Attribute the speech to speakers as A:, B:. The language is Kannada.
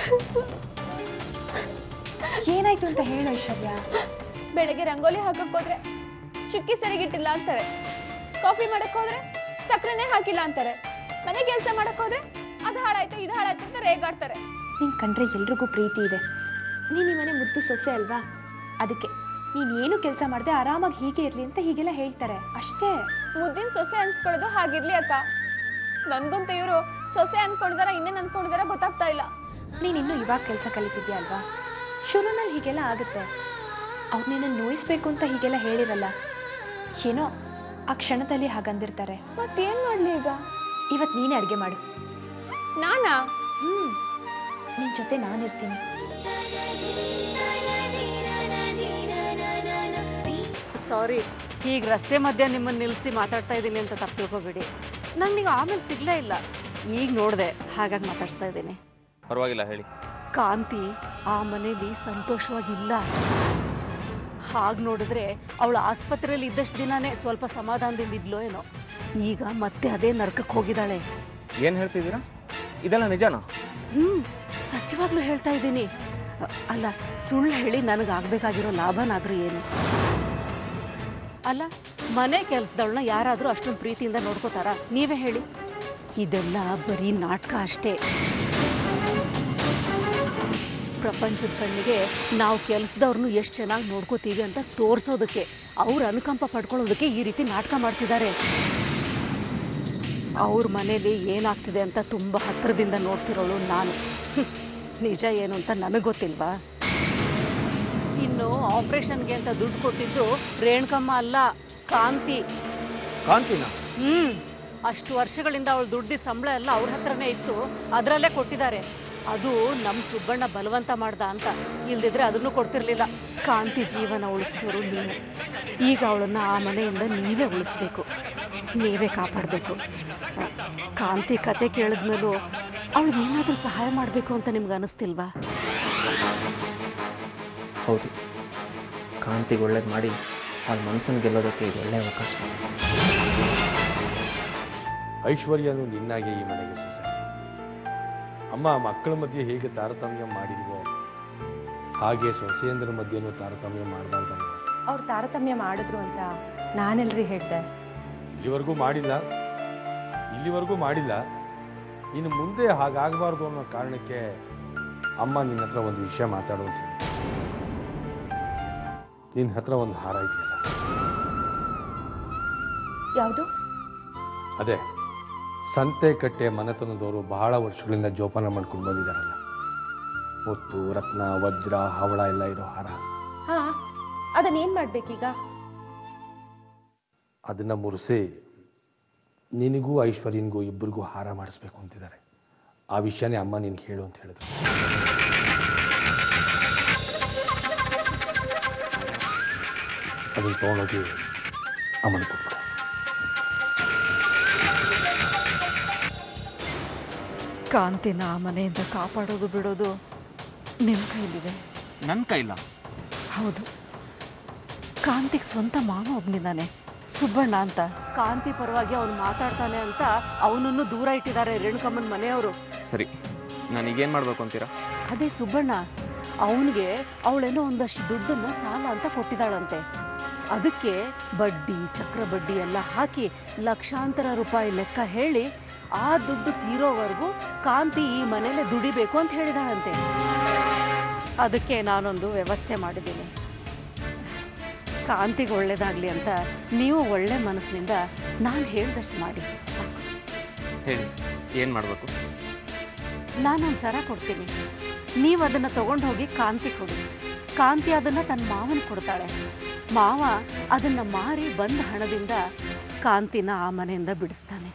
A: ಏನಾಯ್ತು? ಏನಾಯ್ತು ಅಂತ ಹೇಳು ಐಶ್ವರ್ಯ.
B: ಬೆಳಗ್ಗೆ ರಂಗೋಲಿ ಹಾಕಕ್ ಹೋದ್ರೆ ಚುಕ್ಕಿ ಸರಿಗಿಟ್ಟಿಲ್ಲ ಅಂತಾರೆ, ಕಾಫಿ ಮಾಡಕ್ ಹೋದ್ರೆ ಸಕ್ಕರೆನೆ ಹಾಕಿಲ್ಲ ಅಂತಾರೆ, ಮನೆ ಕೆಲಸ ಮಾಡಕ್ ಹೋದ್ರೆ ಅದು ಹಾಳಾಯ್ತು ಇದು ಹಾಳಾಯ್ತು ಅಂತ ರೇಗಾಡ್ತಾರೆ.
A: ನಿನ್ ಕಂಡ್ರೆ ಎಲ್ರಿಗೂ ಪ್ರೀತಿ ಇದೆ. ನೀನ್ ಈ ಮನೆ ಮುದ್ದು ಸೊಸೆ ಅಲ್ವಾ, ಅದಕ್ಕೆ ನೀನ್ ಏನು ಕೆಲಸ ಮಾಡದೆ ಆರಾಮಾಗಿ ಹೀಗೆ ಇರ್ಲಿ ಅಂತ ಹೀಗೆಲ್ಲ ಹೇಳ್ತಾರೆ ಅಷ್ಟೇ.
B: ಮುದ್ದಿನ ಸೊಸೆ ಅನ್ಸ್ಕೊಳ್ಳೋದು ಹಾಗಿರ್ಲಿ ಅಕ್ಕ. ನನ್ಗಂತ ಇವರು ಸೊಸೆ ಅನ್ಕೊಂಡಿದಾರ ಇನ್ನೇನ್ ಅನ್ಕೊಂಡಿದಾರ ಗೊತ್ತಾಗ್ತಾ ಇಲ್ಲ.
A: ನೀನ್ ಇನ್ನು ಇವಾಗ ಕೆಲಸ ಕಲಿತಿದ್ಯಾ ಅಲ್ವಾ, ಶುರುನಲ್ಲಿ ಹೀಗೆಲ್ಲ ಆಗುತ್ತೆ. ಅವ್ರು ನಿನ್ನ ನೋಯಿಸ್ಬೇಕು ಅಂತ ಹೀಗೆಲ್ಲ ಹೇಳಿರಲ್ಲ, ಏನೋ ಆ ಕ್ಷಣದಲ್ಲಿ ಹಾಗಂದಿರ್ತಾರೆ.
B: ಮತ್ತೇನ್ ಮಾಡ್ಲಿ ಈಗ?
A: ಇವತ್ ನೀನೇ ಅಡ್ಗೆ ಮಾಡು.
B: ನಾನಾ?
A: ನಿನ್ ಜೊತೆ ನಾನಿರ್ತೀನಿ.
C: ಸಾರಿ, ಈಗ ರಸ್ತೆ ಮಧ್ಯ ನಿಮ್ಮನ್ನ ನಿಲ್ಸಿ ಮಾತಾಡ್ತಾ ಇದ್ದೀನಿ ಅಂತ ತಪ್ಪು ತಿಳ್ಕೊಬೇಡಿ. ನಂಗೆ ನೀವು ಆಮೇಲೆ ಸಿಗ್ಲೇ ಇಲ್ಲ, ಈಗ ನೋಡ್ದೆ ಹಾಗಾಗಿ ಮಾತಾಡ್ಸ್ತಾ ಇದ್ದೀನಿ.
D: ಪರವಾಗಿಲ್ಲ ಹೇಳಿ.
C: ಕಾಂತಿ ಆ ಮನೇಲಿ ಸಂತೋಷವಾಗಿಲ್ಲ. ಹಾಗೆ ನೋಡಿದ್ರೆ ಅವಳು ಆಸ್ಪತ್ರೆಯಲ್ಲಿ ಇದ್ದಷ್ಟು ದಿನಾನೇ ಸ್ವಲ್ಪ ಸಮಾಧಾನದಿಂದ ಇದ್ಲೋ ಏನೋ, ಈಗ ಮತ್ತೆ ಅದೇ ನರ್ಕಕ್ಕೆ ಹೋಗಿದ್ದಾಳೆ.
D: ಏನ್ ಹೇಳ್ತಿದ್ದೀರಾ? ಇದೆಲ್ಲ ನಿಜಾನಾ?
C: ಸತ್ಯವಾಗ್ಲೂ ಹೇಳ್ತಾ ಇದ್ದೀನಿ. ಅಲ್ಲ, ಸುಳ್ಳು ಹೇಳಿ ನನಗಾಗಬೇಕಾಗಿರೋ ಲಾಭನಾದ್ರೂ ಏನು? ಅಲ್ಲ, ಮನೆ ಕೆಲಸದವಳನ್ನ ಯಾರಾದರೂ ಅಷ್ಟೊಂದು ಪ್ರೀತಿಯಿಂದ ನೋಡ್ಕೋತಾರ? ನೀವೇ ಹೇಳಿ. ಇದೆಲ್ಲ ಬರೀ ನಾಟಕ ಅಷ್ಟೇ. ಪ್ರಪಂಚದ ಕಣ್ಣಿಗೆ ನಾವು ಕೆಲಸದವ್ರನ್ನು ಎಷ್ಟು ಚೆನ್ನಾಗಿ ನೋಡ್ಕೋತೀವಿ ಅಂತ ತೋರಿಸೋದಕ್ಕೆ, ಅವ್ರ ಅನುಕಂಪ ಪಡ್ಕೊಳ್ಳೋದಕ್ಕೆ ಈ ರೀತಿ ನಾಟಕ ಮಾಡ್ತಿದ್ದಾರೆ. ಅವ್ರ ಮನೇಲಿ ಏನಾಗ್ತಿದೆ ಅಂತ ತುಂಬ ಹತ್ತಿರದಿಂದ ನೋಡ್ತಿರೋಳು ನಾನು. ನಿಜ ಏನು ಅಂತ ನನಗೆ ಗೊತ್ತಿಲ್ವಾ? ಇನ್ನು ಆಪರೇಷನ್ಗೆ ಅಂತ ದುಡ್ಡು ಕೊಟ್ಟಿದ್ದು ರೇಣುಕಮ್ಮ ಅಲ್ಲ, ಕಾಂತಿ.
D: ಕಾಂತಿನ?
C: ಅಷ್ಟು ವರ್ಷಗಳಿಂದ ಅವಳು ದುಡ್ಡಿದ ಸಂಬಳ ಎಲ್ಲ ಅವ್ರ ಹತ್ರನೇ ಇತ್ತು, ಅದರಲ್ಲೇ ಕೊಟ್ಟಿದ್ದಾರೆ. ಅದು ನಮ್ಮ ಸುಬ್ಬಣ್ಣ ಬಲವಂತ ಮಾಡ್ದ ಅಂತ, ಇಲ್ದಿದ್ರೆ ಅದನ್ನು ಕೊಡ್ತಿರ್ಲಿಲ್ಲ. ಕಾಂತಿ ಜೀವನ ಉಳಿಸ್ತೋರು ನೀವು. ಈಗ ಅವಳನ್ನ ಆ ಮನೆಯಿಂದ ನೀವೇ ಉಳಿಸ್ಬೇಕು, ನೀವೇ ಕಾಪಾಡಬೇಕು. ಕಾಂತಿ ಕತೆ ಕೇಳಿದ್ಮೇಲೂ ಅವಳಿಗೆ ಏನಾದರೂ ಸಹಾಯ ಮಾಡಬೇಕು ಅಂತ ನಿಮ್ಗೆ ಅನಿಸ್ತಿಲ್ವಾ?
D: ಹೌದು, ಕಾಂತಿಗೆ ಒಳ್ಳೇದು ಮಾಡಿ ಅವ್ಳ ಮನಸ್ಸನ್ನು ಗೆಲ್ಲೋದಕ್ಕೆ ಇದು ಒಳ್ಳೆಯ ಅವಕಾಶ.
E: ಐಶ್ವರ್ಯನು ನಿನ್ನಾಗೆ ಈ ಮನೆಗೆ ಸೊಸೆ. ಅಮ್ಮ ಮಕ್ಕಳ ಮಧ್ಯೆ ಹೇಗೆ ತಾರತಮ್ಯ ಮಾಡಿಲ್ವೋ ಹಾಗೆ ಸೊಸೆಯಂದ್ರ ಮಧ್ಯೆನೂ ತಾರತಮ್ಯ ಮಾಡಬಾರ್ದಮ್ಮ.
A: ಅವ್ರು ತಾರತಮ್ಯ ಮಾಡಿದ್ರು ಅಂತ ನಾನೆಲ್ರಿ ಹೇಳ್ದೆ?
E: ಇಲ್ಲಿವರೆಗೂ ಮಾಡಿಲ್ಲ. ಇನ್ನು ಮುಂದೆ ಹಾಗಾಗಬಾರ್ದು ಅನ್ನೋ ಕಾರಣಕ್ಕೆ ಅಮ್ಮ ನಿನ್ನ ಹತ್ರ ಒಂದು ವಿಷಯ ಮಾತಾಡುವಂತ. ನಿನ್ನ ಹತ್ರ ಒಂದು ಹಾರ ಇದೆಯಲ್ಲ,
A: ಯಾವುದು?
E: ಅದೇ ಸಂತೆಕಟ್ಟೆ ಮನೆತನದವರು ಬಹಳ ವರ್ಷಗಳಿಂದ ಜೋಪಾನ ಮಾಡ್ಕೊಂಡು ಬಂದಿದ್ದಾರಲ್ಲ, ಮುತ್ತು ರತ್ನ ವಜ್ರ ಹವಳ ಎಲ್ಲ ಇರೋ ಹಾರ.
A: ಹಾ, ಅದನ್ನೇನ್ ಮಾಡ್ಬೇಕೀಗ?
E: ಅದನ್ನ ಮುರಿಸಿ ನಿನಗೂ ಐಶ್ವರ್ಯನಿಗೂ ಇಬ್ಬರಿಗೂ ಹಾರ ಮಾಡಿಸ್ಬೇಕು ಅಂತಿದ್ದಾರೆ. ಆ ವಿಷಯನೇ ಅಮ್ಮ ನಿನ್ಗೆ ಹೇಳು ಅಂತ ಹೇಳಿದ್ರು. ಅದನ್ನು ತಗೊಂಡೋಗಿ ಅಮ್ಮನ ಕೊಟ್ಬಿಡು.
C: ಕಾಂತಿನ ಆ ಮನೆಯಿಂದ ಕಾಪಾಡೋದು ಬಿಡೋದು ನಿಮ್ಮ ಕೈಲಿದೆ.
D: ನನ್ನ ಕೈಲ?
C: ಹೌದು, ಕಾಂತಿಗೆ ಸ್ವಂತ ಮಾವ ಒಬ್ನಿದ್ದಾನೆ, ಸುಬ್ಬಣ್ಣ ಅಂತ. ಕಾಂತಿ ಪರವಾಗಿ ಅವನು ಮಾತಾಡ್ತಾನೆ ಅಂತ ಅವನನ್ನು ದೂರ ಇಟ್ಟಿದ್ದಾರೆ ರೇಣುಕಮ್ಮನ ಮನೆಯವರು.
D: ಸರಿ, ನಾನೀಗೇನ್ ಮಾಡ್ಬೇಕು ಅಂತೀರಾ?
C: ಅದೇ ಸುಬ್ಬಣ್ಣ ಅವನಿಗೆ ಅವಳೇನೋ ಒಂದಷ್ಟು ದುಡ್ಡನ್ನ ಸಾಲ ಅಂತ ಕೊಟ್ಟಿದ್ದಾಳಂತೆ. ಅದಕ್ಕೆ ಬಡ್ಡಿ ಚಕ್ರ ಬಡ್ಡಿ ಎಲ್ಲ ಹಾಕಿ ಲಕ್ಷಾಂತರ ರೂಪಾಯಿ ಲೆಕ್ಕ ಹೇಳಿ ಆ ದುಡ್ಡು ತೀರೋವರೆಗೂ ಕಾಂತಿ ಈ ಮನೇಲೆ ದುಡಿಬೇಕು ಅಂತ ಹೇಳಿದಾಳಂತೆ. ಅದಕ್ಕೆ ನಾನೊಂದು ವ್ಯವಸ್ಥೆ ಮಾಡಿದ್ದೀನಿ. ಕಾಂತಿಗೆ ಒಳ್ಳೇದಾಗ್ಲಿ ಅಂತ ನೀವು ಒಳ್ಳೆ ಮನಸ್ಸಿನಿಂದ ನಾನು ಹೇಳ್ದಷ್ಟು ಮಾಡಿ.
D: ಹೇಳಿ, ಏನ್ ಮಾಡ್ಬೇಕು?
C: ನಾನೊಂದು ಸರ ಕೊಡ್ತೀನಿ, ನೀವು ಅದನ್ನ ತಗೊಂಡು ಹೋಗಿ ಕಾಂತಿ ಕೊಡಿ. ಕಾಂತಿ ಅದನ್ನ ತನ್ನ ಮಾವನ್ ಕೊಡ್ತಾಳೆ. ಮಾವ ಅದನ್ನ ಮಾರಿ ಬಂದ ಹಣದಿಂದ ಕಾಂತಿನ ಆ ಮನೆಯಿಂದ ಬಿಡಿಸ್ತಾನೆ.